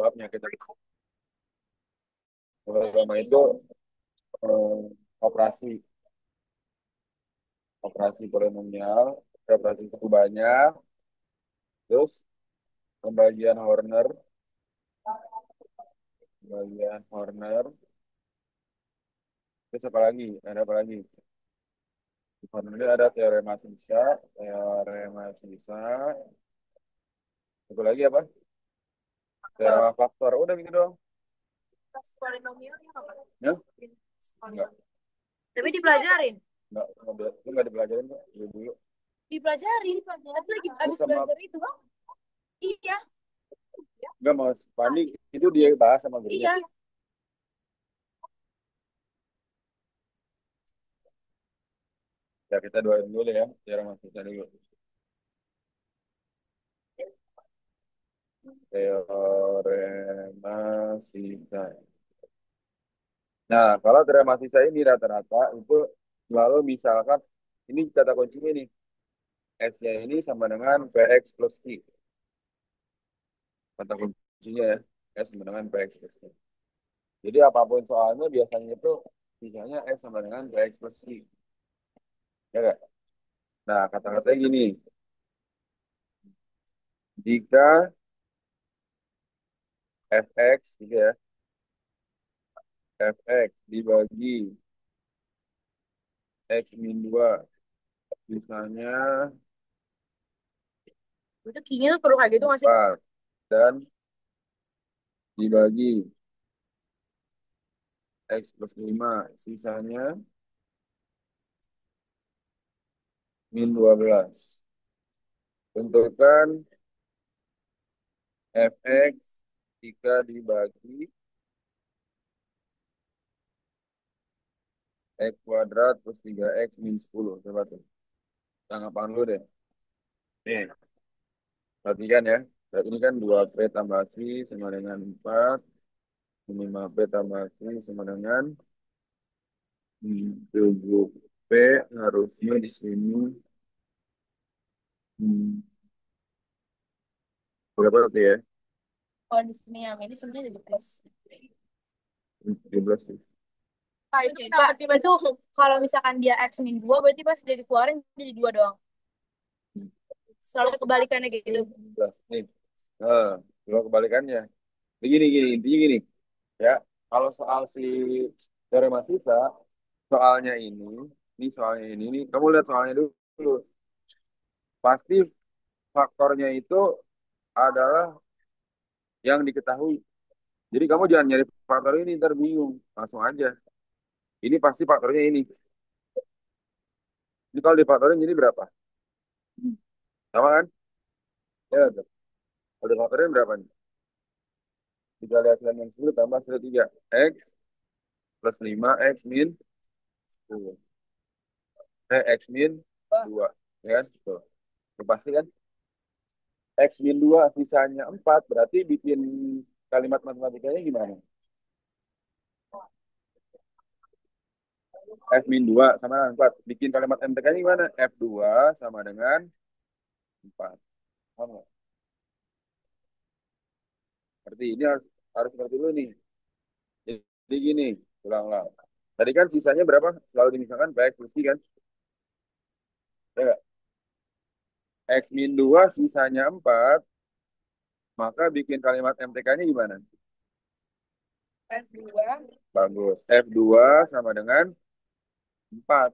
babnya kita. Yang pertama itu eh, operasi operasi polinomial, operasi suku banyak, terus pembagian Horner, pembagian Horner, terus apa lagi? Ada apa lagi? Di Horner ini ada teorema sisa, satu lagi apa? Teorema faktor. Udah gitu doang. Polinomialnya apa? Ya? Enggak, Tapi dipelajarin. enggak dipelajarin kok dulu dulu. Dipelajarin. Tapi lagi Ini abis sama belajar itu. Iya, enggak mau Pandi itu dia bahas sama gurunya. iya. Ya kita doain dulu ya, teorema sisa dulu. Teorema sisa. Nah, kalau teorema sisa ini rata-rata itu selalu misalkan ini kata kuncinya nih, S-nya ini sama dengan PX plus I. Kata kuncinya ya, S sama dengan PX plus I. Jadi apapun soalnya biasanya itu misalnya S sama dengan PX plus I. Ya nggak? Nah, kata-katanya gini, jika Fx gitu ya, Fx dibagi X min 2 misalnya Itu kayaknya tuh perlu kayak gitu nggak sih? 4 dan dibagi X plus 5 sisanya min 12. Tentukan Fx jika dibagi X kuadrat plus 3X min 10. Coba tuh. Tanggapan lu deh. Nih, perhatikan ya. Berarti ini kan 2P tambah Q sama dengan 4. 5P tambah Q sama dengan 7P. Harusnya di sini. Hmm, berapa berarti ya? Kalau di sini ya, ini sebenarnya jadi plus. 17 sih. Nah, itu kenapa tiba itu kalau misalkan dia X min 2 berarti pas dia dikeluarin jadi 2 doang. Selalu kebalikannya gitu. 17. Nih. Nah, kalau kebalikannya. Begini, gini. Intinya gini. Ya, kalau soal si teorema sisa, soalnya ini soalnya ini, kamu lihat soalnya dulu. Pasti faktornya itu adalah yang diketahui. Jadi kamu jangan nyari faktor ini, ntar bingung. Langsung aja. Ini pasti faktornya ini. Ini kalau difaktorin jadi berapa? Sama kan? Ya, tuh. Kalau difaktorin berapa nih? 3 kali hakilan yang 10 tambah hasil 3. X plus 5, X min 10. X min 2. Ya kan? Tuh. Tuh pasti kan? X min 2 sisanya 4. Berarti bikin kalimat matematikanya gimana? F min 2 sama dengan 4. Bikin kalimat MTK-nya gimana? F2 sama dengan 4. Paham nggak? Berarti ini harus harus seperti dulu nih. Jadi gini, ulang-ulang. Tadi kan sisanya berapa? Selalu dimisalkan PX plus I kan? Ya nggak? X min 2 sisanya 4, maka bikin kalimat MTK-nya gimana? F2. Bagus. F2 sama dengan 4.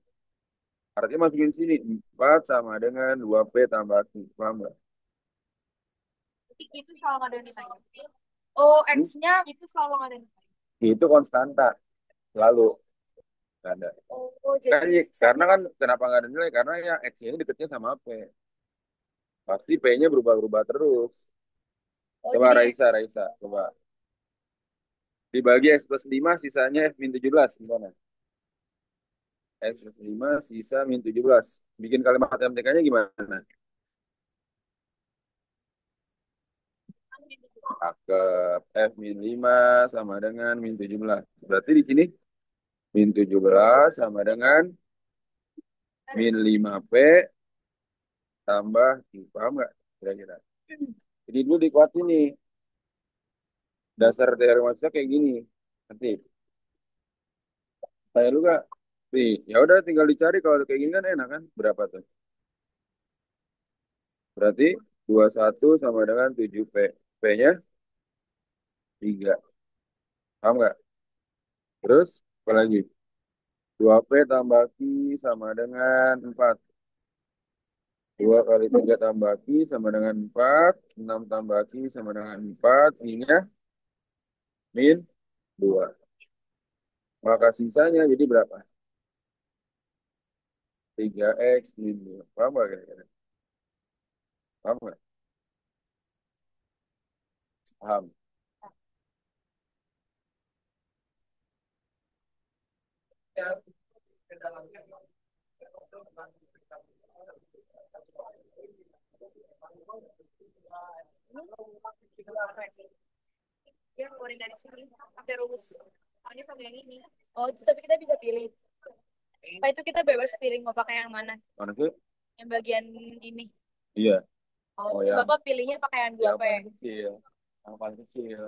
Artinya masukin sini. 4 sama dengan 2P tambah Q. Paham nggak? Itu selalu nggak ada nilainya. Oh, Hmm? X-nya itu selalu nggak ada nilainya. Itu konstanta. Selalu. Nggak ada. Oh, jadi Karena sisanya kan masih. kenapa nggak ada nilai? Karena ya X ini deketnya sama P. Pasti P-nya berubah-ubah terus. Oh, Coba jadi Raisa, Raisa. Coba. Dibagi X plus 5 sisanya F min 17. Gimana? X plus 5 sisa min 17. Bikin kalimat MTK-nya gimana? Cakep. F min 5 sama dengan min 17. Berarti di sini min 17 sama dengan min 5P tambah Q. Paham nggak? Kira-kira. Jadi dulu dikuatin nih. Dasar teori matsnya kayak gini. Nanti saya lu gak? Nih, ya udah tinggal dicari kalau kayak gini kan enak kan? Berapa tuh? Berarti 21 sama dengan 7P. P-nya 3. Paham nggak? Terus, apa lagi? 2P tambah Q sama dengan 4. 2 kali 3 tambah Q sama dengan 4. 6 tambah Q sama dengan 4. Ininya min 2. Maka sisanya jadi berapa? 3X min 2. Paham nggak kira-kira? Paham nggak? Paham. Dia keluarin dari sini pakai rumus. Oh, ini pakai yang ini. Oh, itu tapi kita bisa pilih. Apa itu kita bebas pilih mau pakai yang mana? Mana sih? Yang bagian ini. Iya. Oh, Oh terus ya. Bapak pilihnya pakai yang dua Yang p. paling kecil. Yang paling kecil.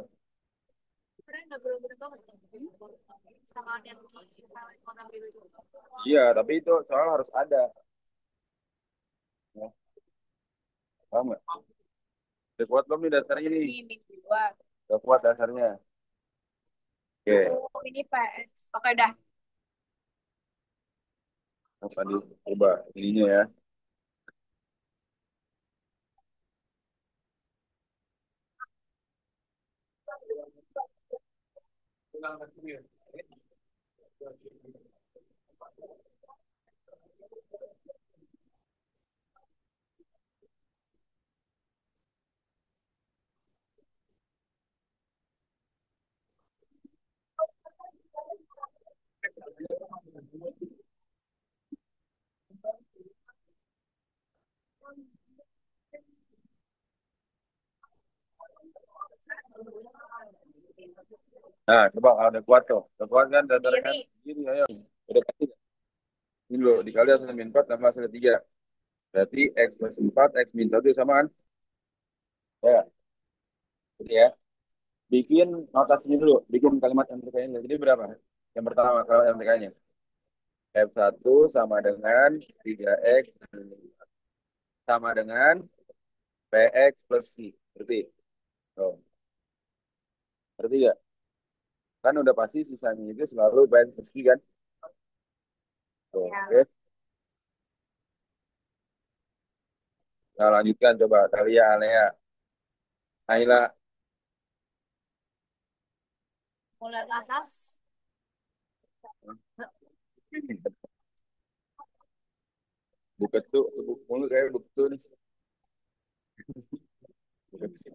Keren nggak bener-bener banget. Sama yang di warna biru itu. Iya, tapi itu soal harus ada. Ya, paham nggak? Udah kuat belum nih dasarnya nih? Di min dua. Udah kuat dasarnya. Oke, Oh, ini PS. Oke dah. apa di coba ininya ya. Nah, coba kalau udah kuat tuh. Udah kuat kan dasarnya kan? Sendiri. Gini, ayo. Udah pasti. Ini loh, dikali hasil min 4 tambah hasil 3. Berarti X plus 4, X min 1 samaan. Ya, jadi ya. Bikin notasinya dulu. Bikin kalimat MTK-nya. Jadi berapa? Yang pertama, kalau MTK-nya. F1 sama dengan 3X sama dengan PX plus Q. Berarti, oh, berarti ya. Kan udah pasti sisanya itu selalu PX plus Q kan? Tuh, oke. Nah, lanjutkan coba. Talia, Alea, Naila. Mulai atas. Buket tuh, sebut mulu kayak buket tuh nih. Buket tuh.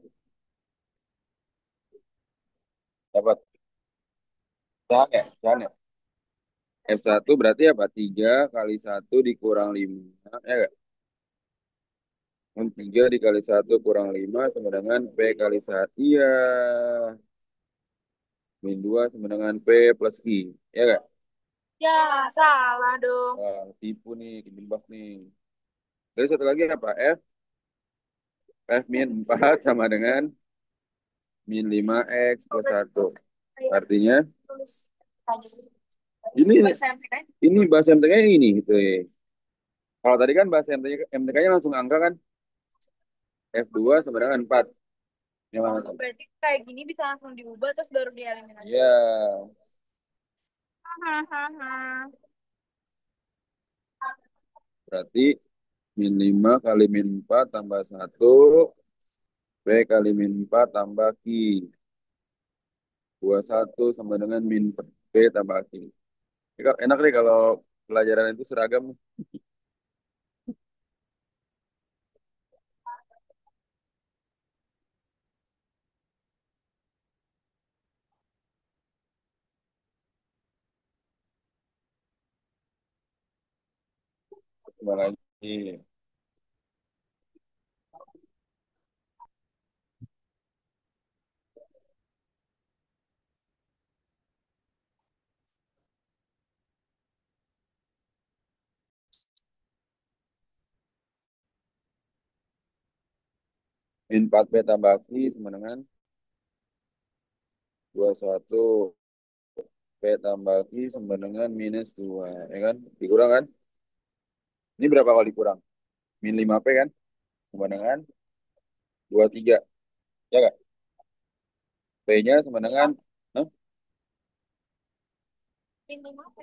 Dapat. Jangan ya, jangan ya. F1 berarti apa? 3 kali 1 dikurang 5. Ya nggak? 3 dikali 1 kurang 5 sama dengan P kali 1. Iya. Min 2 sama dengan P plus I. Ya nggak? Ya, salah dong. Wah, tipu nih, kejebak nih. Terus satu lagi apa? F min 4 sama dengan min 5X plus 1. Artinya, Tulis. ini Bahasa MTK. ini bahasa MTK-nya ini. Gitu. Kalau tadi kan bahasa MTK-nya langsung angka kan? F2 sama dengan 4. Yang mana Oh, tuh? berarti kayak gini bisa langsung diubah terus baru dieliminasi. Iya. Hahaha. Berarti min 5 kali min 4 tambah 1. P kali min 4 tambah Q. 21 sama dengan min P tambah Q. Ini enak nih kalau pelajaran itu seragam. Gimana lagi? Min 4P tambah Q sama dengan 21. P tambah Q sama dengan minus 2. Ya kan? Dikurang kan? Ini berapa kali dikurang? Min 5P kan? Sama dengan 23. Ya kan? P-nya sama dengan, hah?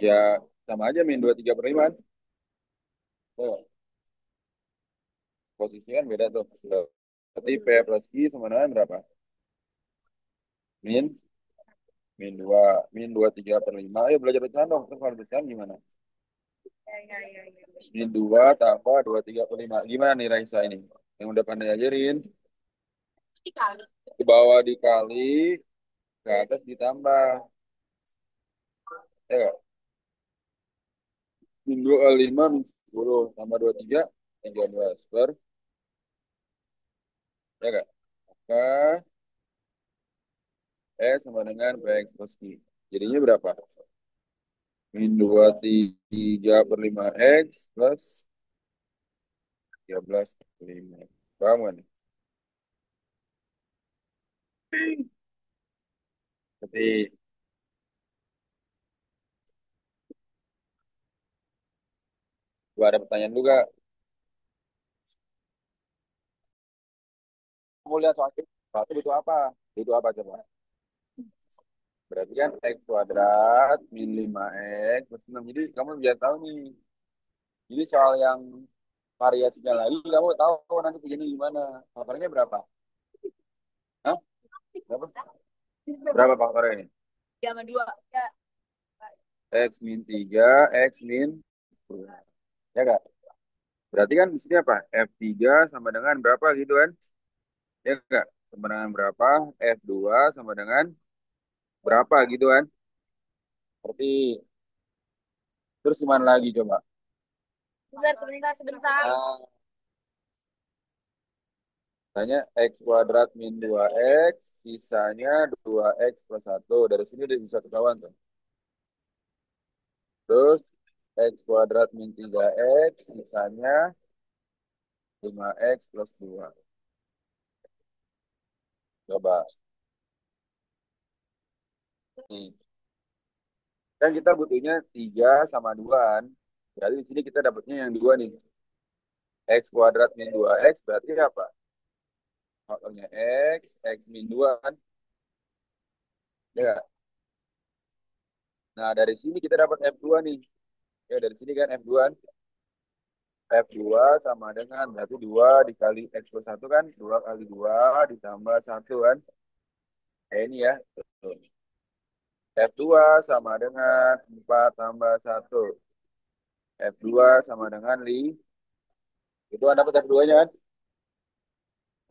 Ya sama aja min 23/5 kan? Tuh, posisinya kan beda tuh. Berarti P plus Q sama dengan berapa? Min min 2 min 23/5. Ayo belajar pecahan dong. Terus kalau pecahan gimana? Min 2 tambah 23/5. Gimana nih Raisa ini? Yang udah pandai ajarin. Dikali. Ke bawah dikali, ke atas ditambah. Ya nggak? Min 2 kali 5 min 10 tambah 23 13 per. Ya nggak? Maka sama dengan PX plus Q. Jadinya berapa? Min 23/5 X plus 13/5. Paham kan? Tapi gua ada pertanyaan juga. Kamu lihat soal itu. Soal itu butuh apa? Butuh apa coba? Berarti kan X kuadrat min 5X plus 6. Jadi kamu biar tahu nih. Jadi soal yang variasinya lagi, kamu tahu nanti begini gimana. Faktornya berapa? Hah? Berapa? Berapa faktornya ini? Tiga sama dua. Ya. X min 3 X min 2. Ya enggak? Berarti kan di sini apa? F3 sama dengan berapa gitu kan? Ya enggak? Sama dengan berapa? F2 sama dengan berapa gitu kan? Berarti terus gimana lagi coba? Sebentar, sebentar, sebentar. Nah, tanya X kuadrat min 2X, sisanya 2X plus 1. Dari sini udah bisa ketahuan tuh. Terus X kuadrat min 3X, sisanya 5X plus 2. Coba. Nih. Kan kita butuhnya 3 sama 2 kan. Berarti di sini kita dapatnya yang 2 nih. X kuadrat min 2X berarti apa? Faktornya X min 2 kan. Ya. Nah, dari sini kita dapat F2 nih. Ya, dari sini kan F2 kan. F2 sama dengan berarti 2 dikali X plus 1 kan. 2 kali 2 ditambah 1 kan. Kayak ini ya. Tuh. F2 sama dengan 4 tambah 1. F2 sama dengan 5. Itu kan dapat F2-nya kan?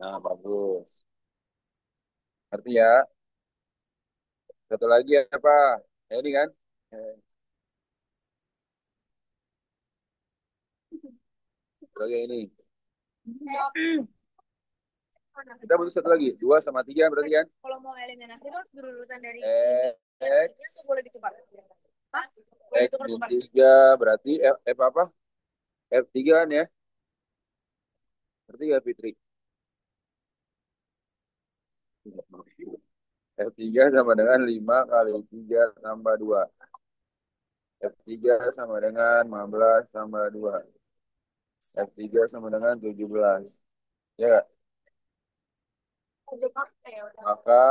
Nah, bagus. Ngerti ya? Satu lagi apa? Ini kan? Eh, Satu lagi ini. Kita butuh satu lagi. 2 sama 3 berarti kan? Kalau mau eliminasi itu harus berurutan dari ini. X, Itu boleh ditukar. Hah? Boleh X min ditukar-tukar. 3 berarti F apa? F3 kan ya? Berarti ya Fitri. F3 sama dengan 5 kali 3 tambah 2. F3 sama dengan 15 tambah 2. F3 sama dengan 17. Ya nggak? Maka,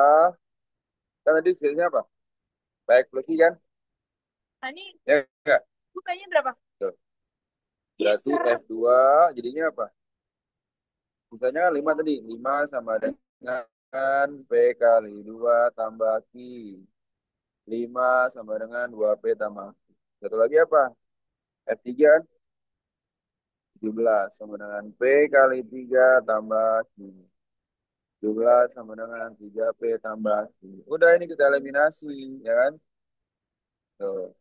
kan tadi hasilnya apa? Baik plus I kan? Nah, ini Ya nggak? bukanya berapa? Tuh. Berarti F2 jadinya apa? Misalnya kan 5 tadi. 5 sama dengan P kali 2 tambah Q. 5 sama dengan 2P tambah Q. Satu lagi apa? F3 kan? 17 sama dengan P kali 3 tambah Q. 17 sama dengan 3P tambah Q. Udah ini kita eliminasi, ya kan? Tuh.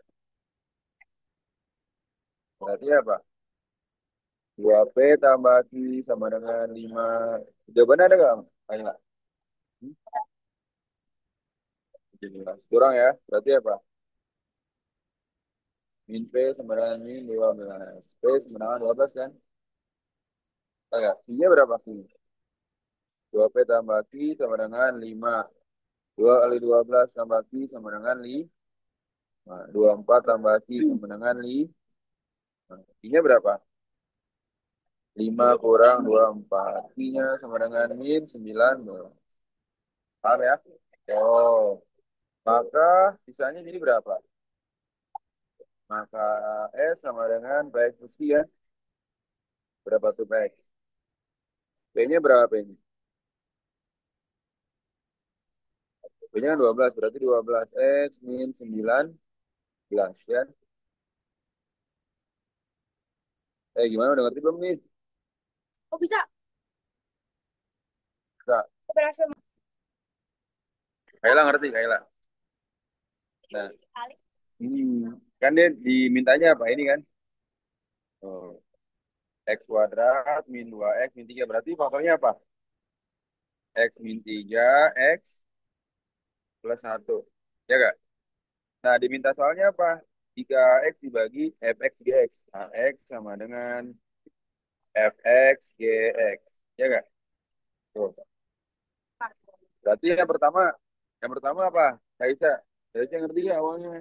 Berarti apa? 2P tambah Q sama dengan 5. Jawabannya ada nggak? Ayo. Hmm? 17. Kurang ya? Berarti apa? Min P sama dengan min 12. P sama dengan 12 kan? Enggak. Q-nya berapa Q? 2P tambah Q sama dengan 5. 2 kali 12 tambah Q sama dengan 5. Nah, 24 tambah Q sama dengan 5. Nah, Q-nya berapa? 5 kurang 24. Q-nya sama dengan min 9. Paham ya? Oh, maka sisanya jadi berapa? Maka S sama dengan Bx plus Q ya. Berapa tuh Bx? B-nya berapa B-nya? B-nya kan 12, berarti 12 X min 19 ya. Gimana udah ngerti belum nih? Oh bisa, Kak, berhasil. Kaila ngerti, Kaila. Nah, kan dia dimintanya apa ini kan? Oh, X kuadrat min 2X min 3. Berarti faktornya apa? X min 3 X plus 1. Ya gak? Nah, diminta soalnya apa? 3X dibagi Fx Gx. Nah, X sama dengan Fx Gx. Ya gak? Tuh. Berarti yang pertama apa? Kaisa. Kaisa ngerti gak awalnya?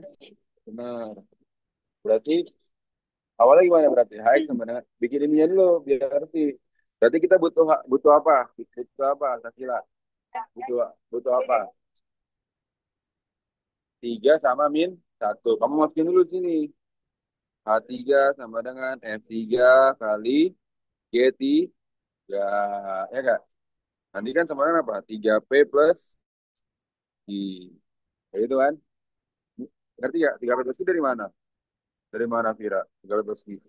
Benar. Berarti awalnya gimana berarti? Hai sama dengan bikin ininya dulu biar ngerti. Berarti kita butuh butuh apa? Butuh apa, Sakila? Butuh butuh apa? 3 sama min 1. Kamu masukin dulu sini. H3 sama dengan F3 kali G3. Ya enggak? Nanti kan sama dengan apa? 3P plus I. Kayak itu kan? Ngerti gak? 3P plus I dari mana? Dari mana, Vira? 3P plus I.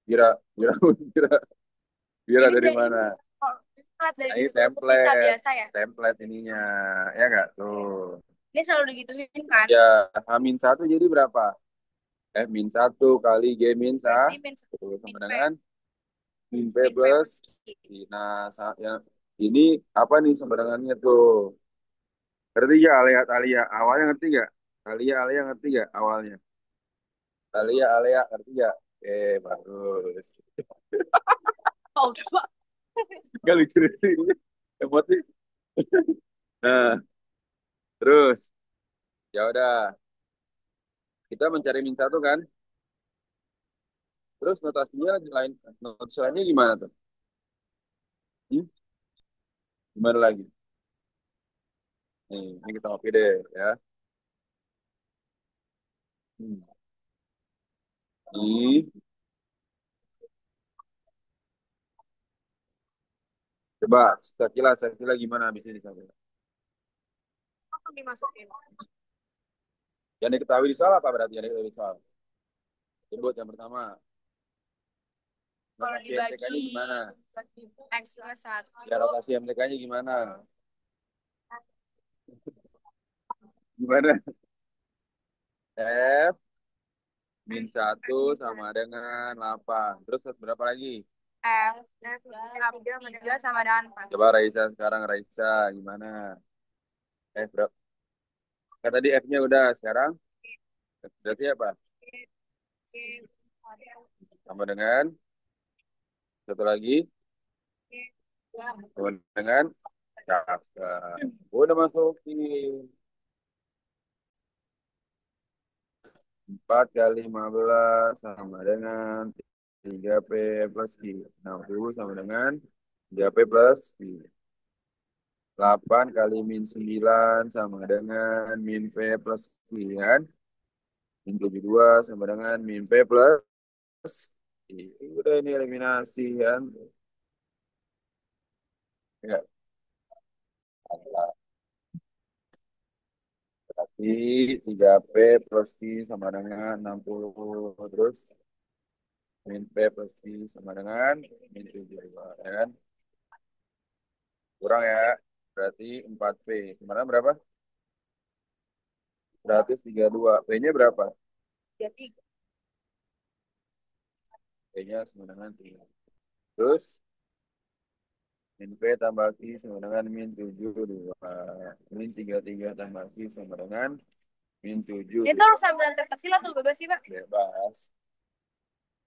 Vira, Vira, Vira, Vira Ini dari dari ini. mana? Oh, ini kelas Nah, dari ini rumus kita template. biasa ya. Template ininya. Ya enggak? Tuh. Ini selalu digituin kan. Ya, H-1 jadi berapa? F-1 kali Berarti min G-1 min sama P, dengan min P min P plus plus Q. I. Nah, yang ini apa nih sebenarnya tuh? Ngerti gak Alia Alia? Awalnya ngerti gak? Alia Alia ngerti gak awalnya? Alia Alia ngerti gak? Bagus. Oh, udah, Pak. Gak lucu lucu ini. Emosi. Nah, terus ya udah kita mencari min satu kan? Terus notasinya lain, notasinya gimana tuh? Hmm? Gimana lagi? Nih, ini kita copy deh ya. Hmm. Ini coba saya kira gimana habis ini saya. Langsung dimasukin. Yang diketahui di soal apa berarti yang diketahui di soal? Sebut yang pertama. Kalau Notasi MTK-nya dibagi gimana? X plus 1, Ya rotasi MTK-nya gimana? Gimana? F min 1 sama dengan 8. Terus berapa lagi? F, F3 sama dengan 4. Coba Raisa sekarang Raisa gimana? F berapa? Kan tadi F-nya udah sekarang. Berarti apa? Sama dengan satu lagi. Sama dengan cakep. Udah masuk ini. 4 kali 15 sama dengan 3P plus Q. 60 sama dengan 3P plus Q. 8 kali min 9 sama dengan min P plus Q kan. Min 72 sama dengan min P plus Q. Udah ini eliminasi kan. Ya, berarti 3P plus Q sama dengan 60. Terus min P plus Q sama dengan min 72 ya kan. Kurang ya. Berarti 4P. Sebenarnya berapa? 132. P-nya berapa? Jadi P-nya sama dengan 3. Terus min P tambah Q sama dengan min 72. Min 33 tambah Q sama dengan min 7. itu harus sambilan terkecil atau bebas sih, Pak? Bebas.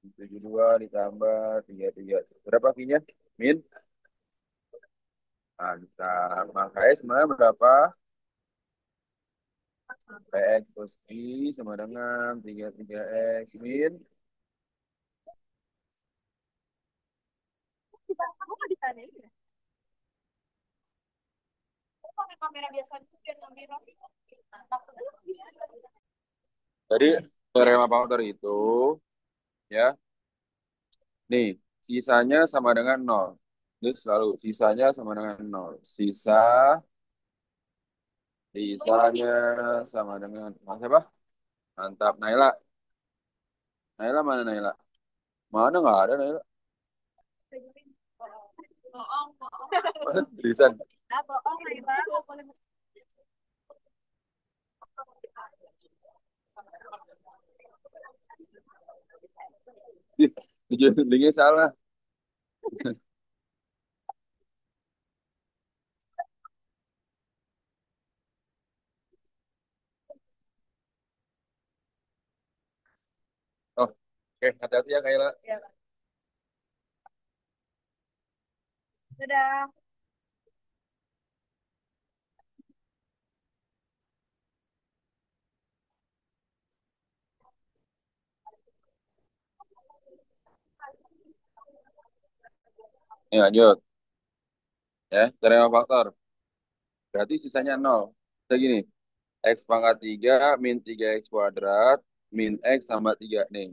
Min 72 ditambah 33. Berapa Q-nya? Min? Mantap. Makanya sebenarnya berapa? Px plus I sama dengan 33x min. Kamu nggak ditanyain ya? Aku pakai kamera biasa dulu biar ngambil roti. Maksudnya gimana? Jadi teorema faktor itu ya, nih sisanya sama dengan nol. Ini selalu sisanya sama dengan nol. Sisanya sama dengan siapa? Mantap, Naila. Naila mana Naila? Mana nggak ada Naila? Bohong, bohong. Tulisan. Ah, bohong, Naila. Nggak boleh. Ih, tujuan linknya salah. Oh, oke, hati-hati ya Naila. Ya, dadah. Ya, lanjut. Ya, teorema faktor. Berarti sisanya nol. Segini, x pangkat 3 min 3x kuadrat min x tambah 3 nih.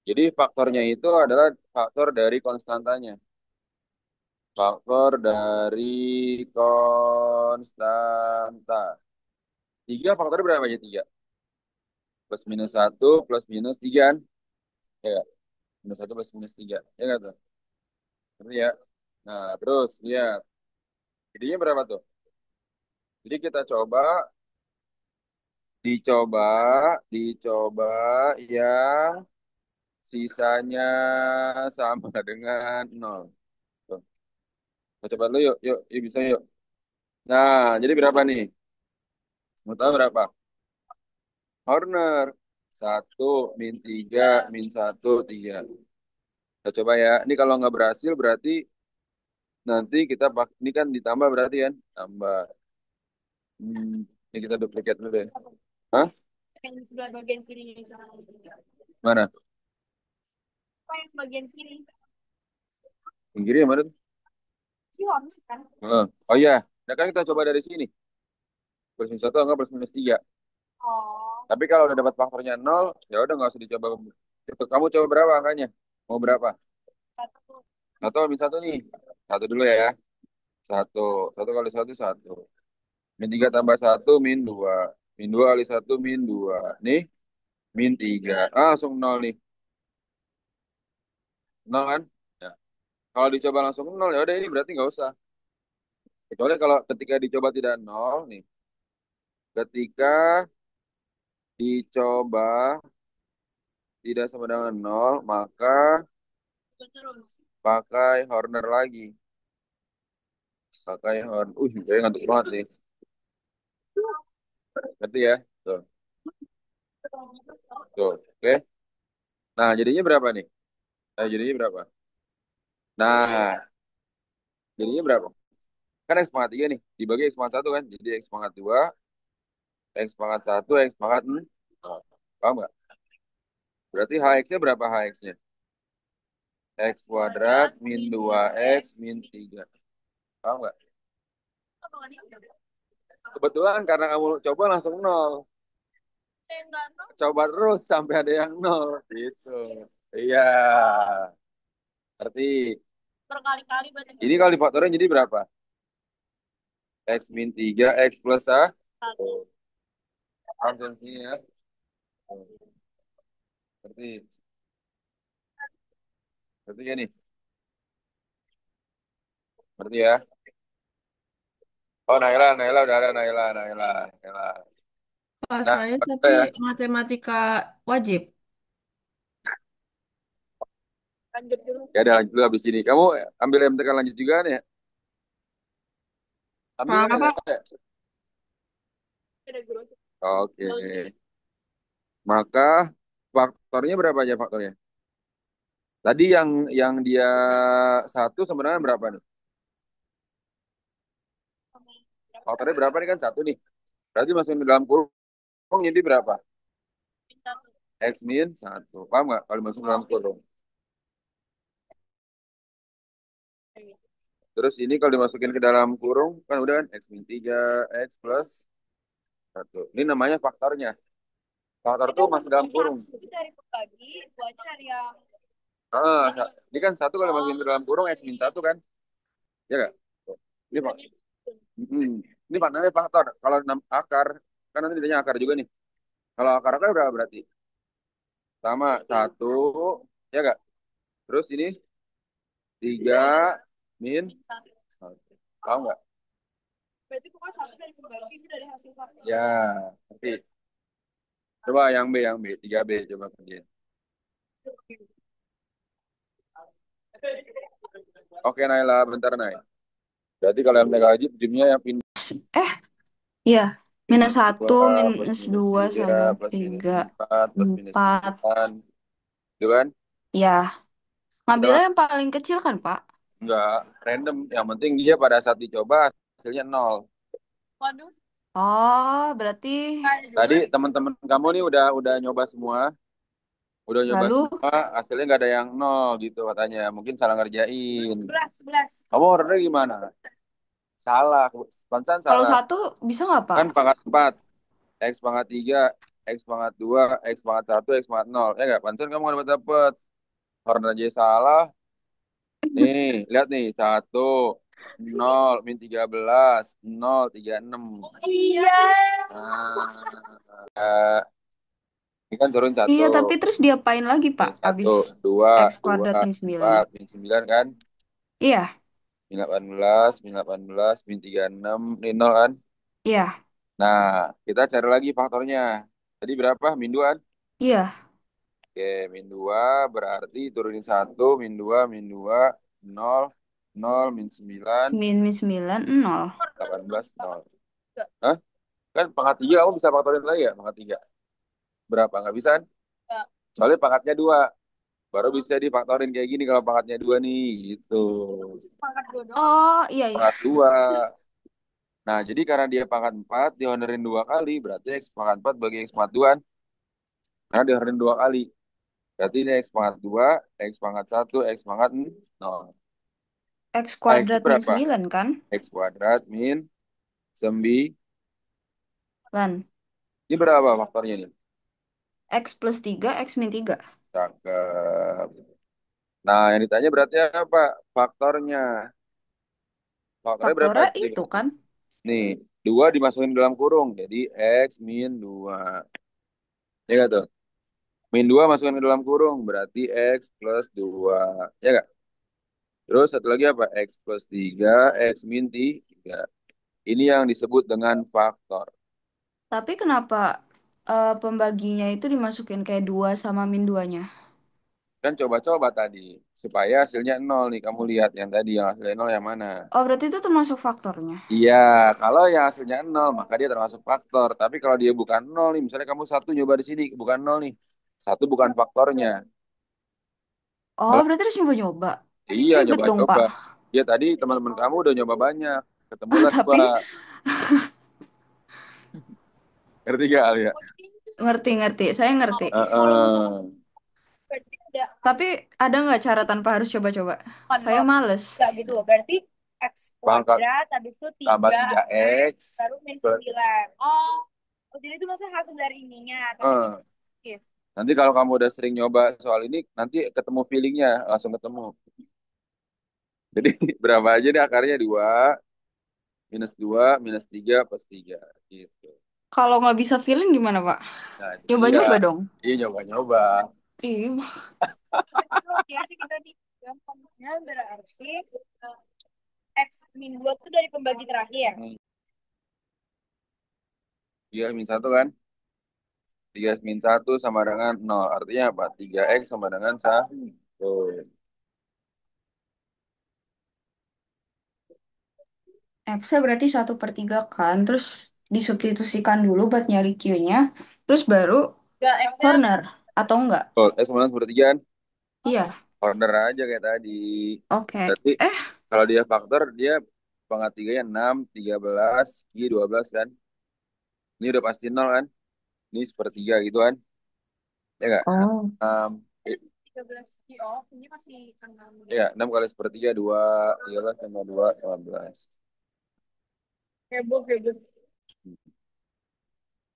Jadi faktornya itu adalah faktor dari konstantanya. Faktor dari konstanta. 3 faktornya berapa aja? 3. Plus minus 1 plus minus 3 kan? Ya, nggak? Minus 1 plus minus 3. Ya nggak tuh? Ngerti ya? Nah, terus lihat. Jadinya berapa tuh? Jadi kita coba, dicoba, dicoba yang sisanya sama dengan nol. Tuh. Kita coba dulu yuk, yuk, yuk bisa yuk. Nah, jadi berapa nih? Mau tahu berapa? Horner. Satu min 3 min satu 3. Kita coba ya. Ini kalau nggak berhasil berarti nanti kita ini kan ditambah berarti kan? Tambah. Ini kita duplikat dulu deh. Hah? Yang di sebelah bagian kirinya itu. Mana? Apa yang bagian kiri? Yang kiri yang mana tuh? Si Homs kan? Oh iya. Nah kan kita coba dari sini. Plus minus satu enggak plus minus tiga. Oh, Tapi kalau udah dapat faktornya nol, ya udah nggak usah dicoba. Itu kamu coba berapa angkanya? Mau berapa? satu. Satu min satu nih. Satu dulu ya. Satu. Satu kali satu satu. Min tiga tambah satu min dua. Min dua kali satu min dua. Nih min tiga. Ah, langsung nol nih. Nol kan? Ya. Kalau dicoba langsung nol ya udah ini berarti nggak usah. Kecuali kalau ketika dicoba tidak nol nih. Ketika dicoba tidak sama dengan nol, maka Terus. pakai Horner lagi. Pakai Horner. Kayak ngantuk banget nih. Ngerti ya? Tuh, tuh. Oke. Nah, jadinya berapa nih? Jadinya berapa? Nah, jadinya berapa? Kan X pangkat 3 nih. Dibagi X pangkat 1 kan? Jadi X pangkat 2, X pangkat 1, X pangkat 6. Nah, paham nggak? Berarti HX-nya berapa HX-nya? X kuadrat min 2X min 3. Paham nggak? Kebetulan karena kamu coba langsung nol. Saya nggak tahu Coba terus sampai ada yang nol. Gitu. Iya. Berarti berkali-kali berarti ini kalau difaktorin jadi berapa? X min 3, X plus A. satu. Langsung sini ya. Berarti, berarti ya nih. Berarti ya. Oh, Naila, Naila udah ada Naila, Naila, Naila. Pak, Nah, saya udah tapi ya. matematika wajib. Lanjut dulu. Ya udah lanjut dulu habis ini. Kamu ambil MTK lanjut juga nih ya? Ambil Pak kan apa? ya? Ada guru. Oke. Maka faktornya berapa aja faktornya? Tadi yang dia satu sebenarnya berapa nih? Faktornya berapa nih kan satu nih. Berarti masukin ke dalam kurung. Oh, jadi berapa? X min 1. Paham nggak kalau masuk dalam kurung? Terus ini kalau dimasukin ke dalam kurung, kan udah kan X min 3 X plus 1. Ini namanya faktornya. Faktor tuh masuk dalam kurung. Itu dari pembagi, duanya dari yang Ini kan satu kalau dimasukin ke dalam kurung X min 1 kan? Ya nggak? Ini, hmm, ini namanya faktor. Kalau akar, kan nanti jadinya akar juga nih. Kalau akar-akar berapa berarti? Sama, satu, ya nggak? Terus ini 3 min 1. Tahu nggak? berarti pokoknya satu dari pembagi itu dari hasil faktor. Ya, tapi coba yang B, 3B coba kerjain. Oke, Naila, bentar, Nay. Berarti kalau yang mega wajib, ujungnya yang pindah. Eh, iya. Minus Minus satu, 2 plus minus minus dua 3 sama plus minus 3. 4 plus minus 4. 9. Itu kan? Ya, Kita ngambilnya yang paling kecil kan, Pak? nggak random. Yang penting dia pada saat dicoba hasilnya nol. Waduh, Oh, berarti Tadi teman-teman kamu nih udah nyoba semua. Udah nyoba lalu semua, hasilnya nggak ada yang nol gitu katanya. Mungkin salah ngerjain. 11. Kamu ordernya gimana? Salah. Konsen kalau salah. satu bisa nggak, Pak? Kan pangkat 4 X pangkat 3 X pangkat 2 X pangkat 1 X pangkat 0. Ya nggak? Pantesan kamu nggak dapet. Order aja salah. Nih, lihat nih. 1, 0, min 13, 0, 36. Iya. Eh, ini kan turun Iya, 1. tapi terus diapain lagi, Pak? Min 1, Abis 2, X 2, kuadrat min 9. 4, min 9 kan? Iya, Min 18, min 18, min 36, min 0 kan? iya, Nah, kita cari lagi faktornya. Tadi berapa? Min 2 kan? iya. Oke, min 2 berarti turunin 1, min 2, 0, 0, min 9, Min 9, 0. 18, 0. Hah? Kan pangkat 3 kamu bisa faktorin lagi ya? Pangkat 3. Berapa? Nggak bisa kan? Soalnya pangkatnya 2. Baru bisa difaktorin kayak gini kalau pangkatnya 2 nih. Gitu. Pangkat dua doang. Oh, iya, iya. Pangkat 2. Nah, jadi karena dia pangkat 4, dihonorin 2 kali. Berarti X pangkat 4 bagi X pangkat 2. Karena dihonorin 2 kali. Berarti ini X pangkat 2, X pangkat 1, X pangkat 0. X X kuadrat min berapa? 9 kan? X kuadrat min 9. Lan. Ini berapa faktornya nih? X plus 3, X min 3. Cakep. Nah, yang ditanya berarti apa? Faktornya. Faktornya berapa? Faktornya Tiga. itu kan? Nih, 2 dimasukin dalam kurung. Jadi X min 2. Ya gak tuh? Min 2 masukkan ke dalam kurung. Berarti X plus 2. Ya gak? Terus satu lagi apa? X plus 3, X min 3. Ini yang disebut dengan faktor. Tapi kenapa pembaginya itu dimasukin kayak 2 sama min 2-nya? Kan coba-coba tadi. Supaya hasilnya nol nih. Kamu lihat yang tadi yang hasilnya nol yang mana? Oh, berarti itu termasuk faktornya. Iya, kalau yang hasilnya nol, maka dia termasuk faktor. Tapi kalau dia bukan nol nih, misalnya kamu satu nyoba di sini, bukan nol nih. Satu bukan faktornya. Oh, Kalau berarti harus nyoba-nyoba. iya Ribet dong, nyoba-nyoba. Pak. Ya tadi teman-teman kamu udah nyoba banyak. Ketemulah dua. Tapi Ngerti gak, Alia? ngerti-ngerti. Saya ngerti. Heeh. Berarti udah Tapi ada nggak cara tanpa harus coba-coba? Saya nol. males. Enggak gitu loh. Berarti X Pangkat kuadrat, habis itu tambah 3 3 X, X. baru min 9. Oh, oh jadi itu maksudnya hasil dari ininya. Atau hasil Eh, nanti kalau kamu udah sering nyoba soal ini, nanti ketemu feelingnya, langsung ketemu. Jadi berapa aja nih akarnya 2, minus 2, minus 3, plus 3. Gitu. Kalau nggak bisa feeling gimana, Pak? Nah, itu dia. Nyoba-nyoba dong. Iya, nyoba-nyoba. Ih, Hati-hati kita di gampangnya berarti X min 2 itu dari pembagi terakhir. Hmm. 3 min 1 kan? 3 min 1 sama dengan 0. Artinya apa? 3X sama dengan 1. X-nya berarti 1/3 kan. Terus disubstitusikan dulu buat nyari Q-nya. Terus baru Enggak, X-nya corner. Atau enggak? Oh, X sama dengan 1/3 kan? Iya. Corner aja kayak tadi. Oke. Berarti kalau dia faktor, dia pangkat 3-nya 6, 13, Q 12 kan? Ini udah pasti 0 kan? Ini sepertiga gitu kan. Ya nggak? Oh, 6, 13. Oh, ini masih 6. ya 6 kali sepertiga 2, 13 tambah 2, 15. Heboh, heboh.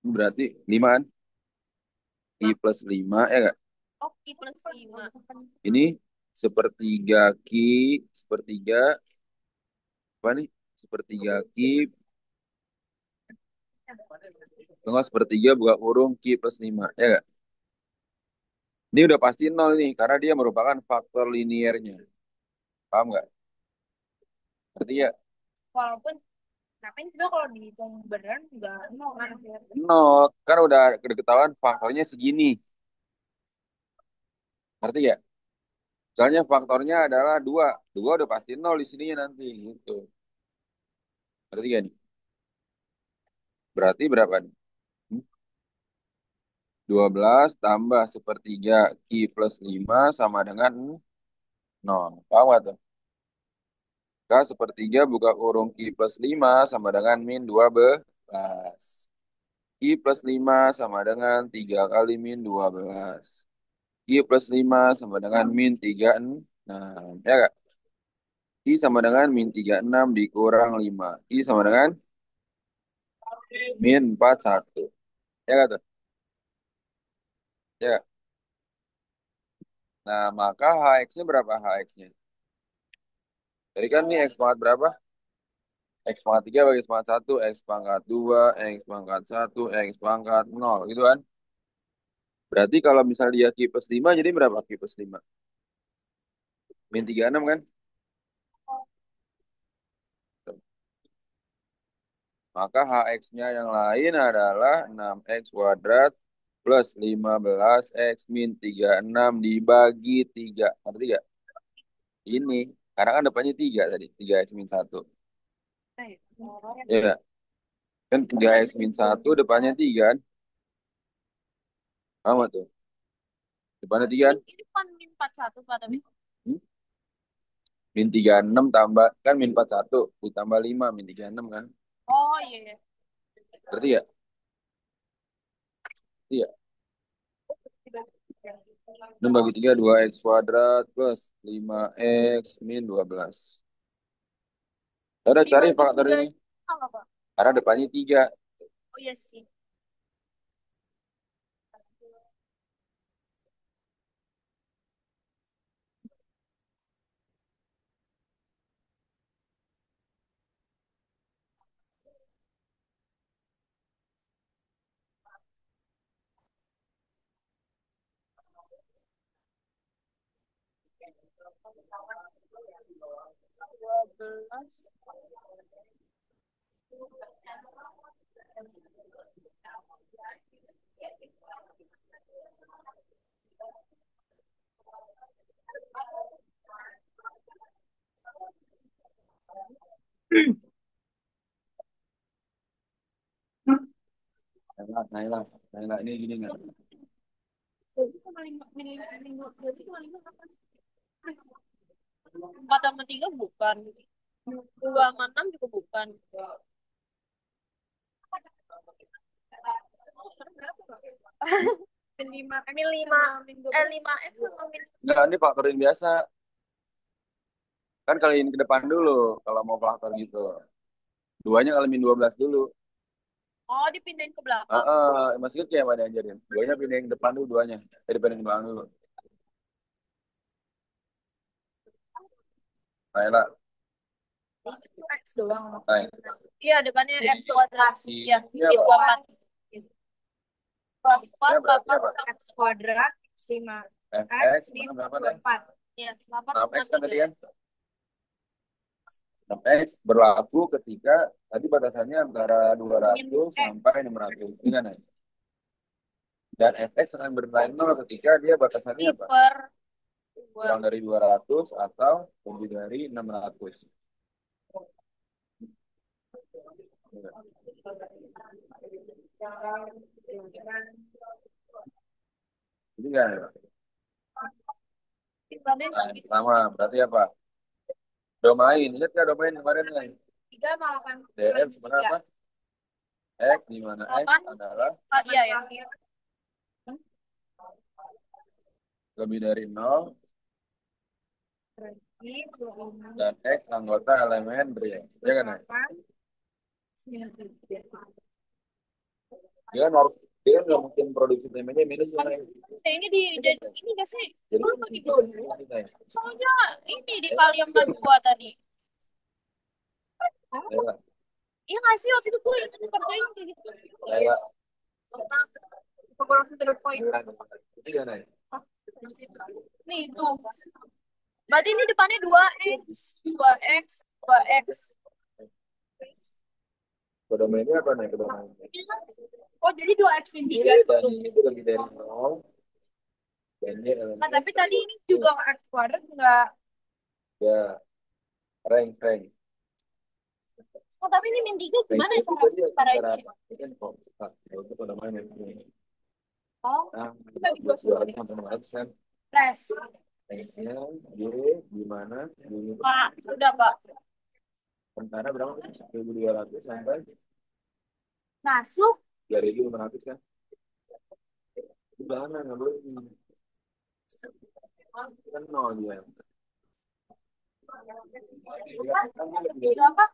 Berarti 5 kan? I plus 5, ya nggak? Oh, I plus 5. Ini sepertiga Ki, sepertiga, apa nih? Sepertiga Ki, tengah sepertiga buka kurung Ki plus 5, ya nggak? Ini udah pasti nol nih, karena dia merupakan faktor liniernya. Paham nggak? Berarti ya Walaupun, ngapain sih kalau dihitung beneran nggak nol kan? nol, karena udah ketahuan faktornya segini. Ngerti ya? Soalnya faktornya adalah 2. 2 udah pasti nol di sininya nanti, gitu. Ngerti gak nih? Berarti berapa nih? 12 tambah sepertiga Ki plus 5 sama dengan nol. Paham gak tuh? K sepertiga buka kurung Ki plus 5 sama dengan min 12. Ki plus 5 sama dengan 3 kali min 12. Ki plus 5 sama dengan min 36. Ya gak? Ki sama dengan min 36 dikurang 5. Ki sama dengan min 41. Ya gak tuh? Ya. Nah, maka HX-nya berapa HX-nya? Jadi kan nih X pangkat berapa? X pangkat 3 bagi X pangkat 1, X pangkat 2, X pangkat 1, X pangkat 0, gitu kan? Berarti kalau misalnya dia Q plus 5, jadi berapa Q plus 5? Min 36 kan? Maka HX-nya yang lain adalah 6X kuadrat plus 15X min 36 dibagi 3. Ngerti gak? Ini. Karena kan depannya 3 tadi. 3X min 1. Ya, kan 3X min 1 depannya 3 kan? Sama tuh. Depannya 3 kan? Ini kan min 41 Pak, tapi. Hmm? Min 36 tambah, kan min 41 ditambah 5 min 36 kan? Oh iya, iya. Berarti ya? Iya. 6 bagi 3, 2X kuadrat plus 5X min 12. Udah cari faktor ini. Apa, Pak? Karena depannya 3. Oh iya sih. 12. Nah, ini gini nggak? Berarti sama 5, min 5, berarti sama 5 kapan? 4 sama 3 bukan. 2 sama 6 juga bukan. Min 5, min 5, 5X sama min. Nggak, ini faktorin biasa. Kan kaliin ke depan dulu kalau mau faktor gitu. Duanya kali min 12 dulu. Oh, dipindahin ke belakang. Masih kecil yang mana ajarin. Duanya pindahin ke depan dulu duanya. Jadi pindahin ke belakang dulu. Nah, Itu X doang nah, maksudnya. Iya, depannya X kuadrat. Iya, Iya, itu Pak. 4. Ya, 4 berarti apa? X kuadrat 5. Fx X di mana berapa deh? 4. Iya, 8 6x kan tadi 3. kan? 6x berlaku ketika tadi batasannya antara 200 sampai 600. Ini kan ya? Dan fx akan bernilai 0 ketika dia batasannya apa? Per Kurang dari 200 atau lebih dari 600. Jadi kan ya? Nah, yang pertama berarti apa? Domain. Lihat nggak domain kemarin nih? 3 malah kan. DM sebenarnya apa? X di mana X 8. adalah Ah, iya ya. lebih dari 0 Berarti 26, dan X anggota elemen real. Ya kan? Ya? 8, 93. Dia kan nggak mungkin produksi temanya minus ya. Nah, ini di jadi ini gak sih? Jadi Lu bagi dua. kita ya. Soalnya ini dikali sama dua tadi. Ya, Iya nggak sih waktu itu gue itu dikerjain kayak gitu. ya, Pengurus to the point. itu kan ya. Nih tuh. Berarti ini depannya 2x, 2x, 2x. Kodomennya apa nih kodomennya? Oh jadi 2x min 3 Dan gitu. itu lebih dari 0 dan dia Nah elemen tapi tadi ini juga x kuadrat nggak. ya rank. Oh tapi ini min 3 Rank gimana itu cara dia cara caranya? apa? Itu kan kok itu kodomennya. Oh, Nah, kita di dua 200 sampai 500 kan. tes. Rank-nya Y di mana? Di Pak, udah Pak. antara berapa? 1.200 sampai Masuk. 3.500 kan? Itu jangan nggak boleh. Kan nol dia. Itu apa?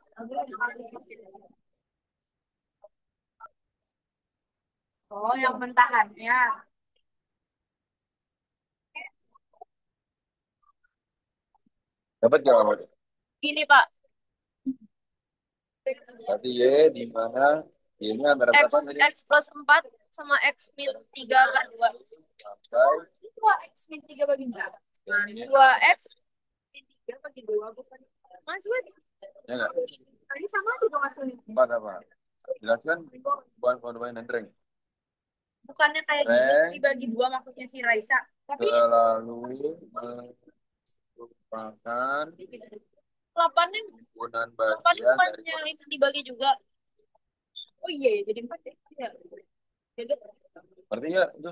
Oh, yang mentahannya. Dapat nggak kamu? Gini Pak, Berarti Y di mana? Y-nya antara X, berapa tadi? X plus 4 sama X min 3 kan 2. Sampai 2X min 3 bagi 2. 2X min 3 bagi 2 bukan. Mas, gue ya nggak? tadi sama aja dong hasilnya. 4 apa? Jelaskan bukan kodomen dan rank. Bukannya kayak gini Rank dibagi 2 maksudnya si Raisa. Tapi selalu merupakan 8-nya penggunaan 8-nya bagian dari bukannya itu dibagi juga. Oh iya ya, jadi 4 ya. Iya. Jadi Berarti ya itu.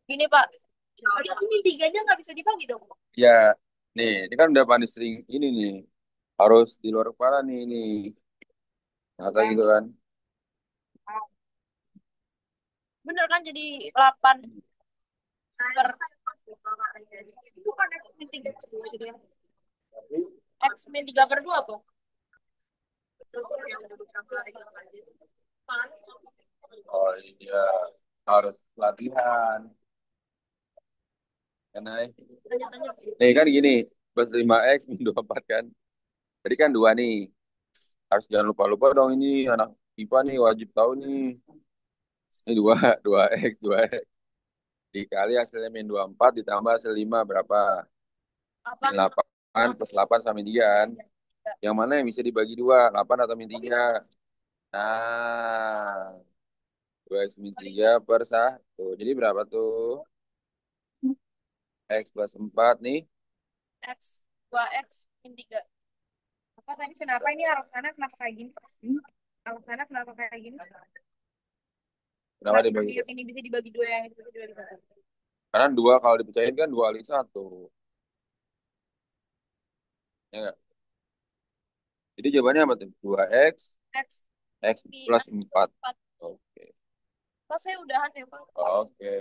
gini Pak. Tapi min 3-nya nggak bisa dibagi dong. Ya, nih, ini kan udah panis sering ini nih. Harus di luar kepala nih ini. Kata gitu kan. Bener kan jadi 8 per bukan X min 3 per 2 jadi ya. Tapi, X min 3 per 2 kok. oh iya, harus latihan. Karena nih kan gini, plus 5x min 24 kan. Tadi kan 2 nih. Harus jangan lupa-lupa dong ini anak IPA nih wajib tahu nih. Ini 2 2x, 2x. Dikali hasilnya min 24 ditambah hasil 5 berapa? Apa? Min 8 plus 8 sama min 3 kan. Yang mana yang bisa dibagi 2 8 atau min 3? Nah, 2x min 3 per 1. Jadi berapa tuh? X plus 4 nih. X 2X min 3. Apa tadi kenapa ini arah sana kenapa kayak gini? Arah sana kenapa kayak gini? Kenapa dibagi? Ini bisa dibagi 2 yang itu bisa dibagi 2. Karena 2 kalau dipecahin kan 2 kali 1. Ya nggak? Jadi jawabannya apa tuh? 2x, X x di plus 4. 4. Oke. Pas saya udahan ya Pak. Oke.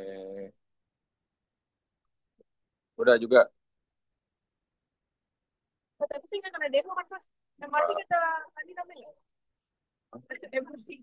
Udah juga. Tapi sih nggak kena demo kan Pak. Yang berarti kita tadi namanya. Emosi.